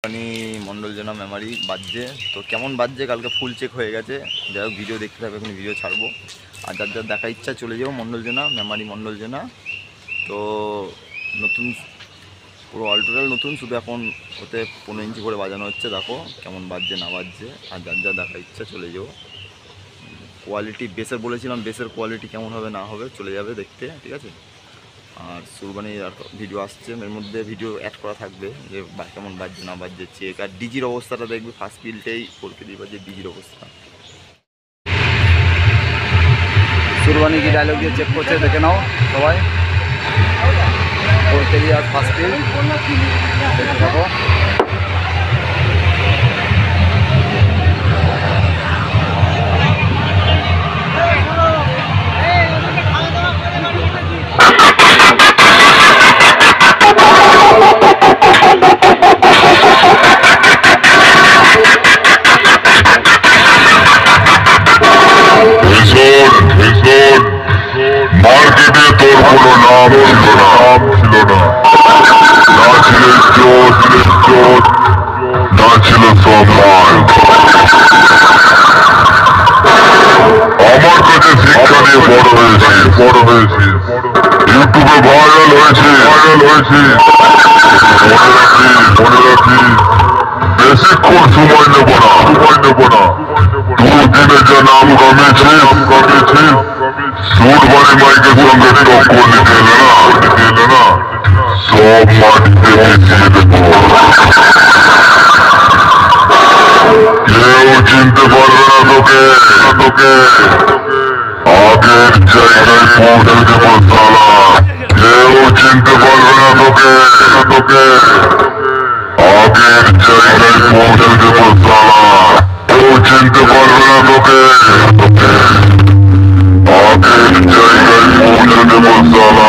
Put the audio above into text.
মন্ডল জেনা মেমারি বাজছে, তো কেমন বাজছে কালকে ফুল চেক হয়ে গেছে। যাই হোক ভিডিও দেখতে হবে, এখন ভিডিও ছাড়বো। আর যার যার দেখা ইচ্ছা চলে যাবো মন্ডল জেনা, মেমারি মন্ডল জেনা। তো নতুন পুরো অল টোটাল নতুন, শুধু এখন ওতে 15 ইঞ্চি করে বাজানো হচ্ছে। দেখো কেমন বাজছে না বাজছে। আর যার যার দেখা ইচ্ছা চলে যাবো। কোয়ালিটি বেসের বলেছিলাম, বেসের কোয়ালিটি কেমন হবে না হবে চলে যাবে দেখতে, ঠিক আছে। আর সুরবানির আর ভিডিও আসছে, এর মধ্যে ভিডিও অ্যাড করা থাকবে যে কেমন বাজছে না বাজছে চেক। আর ডিজির অবস্থাটা দেখবে, ফার্স্ট বিলটাই পড়কে দিবা যে ডিজির অবস্থা। সুরবানি কি ডায়লগ দিয়ে চেক করছে দেখে নাও সবাই। পড়কে দিয়ে আর ফার্স্ট বিল দেখে থাকো। মার্কেটে তোর কোনো নাম ছিল না, না ছিল ইজ্জত, না ছিল সম্মান। আমার কাছে শিক্ষা নিয়ে বড় হয়েছে, ইউটিউবে ভাইরাল হয়েছে। মনে রাখি বেশিক্ষণ সময় নেব না। দুদিনে যা নাম কামিয়েছি, সুরবানি মাইকের সঙ্গে টক্কর নিতে এলে না, সব মাটিতে মিশিয়ে দেব। কেউ চিনতে পারবে না তোকে। আগের জায়গায় পৌঁছে দেব সালা। কেউ চিনতে পারবে না তোকে। আগের জায়গায় পৌঁছে দেব সালা। কেউ চিনতে পারবে না তোকে। আগের জায়গায় পৌঁছে দেব সালা।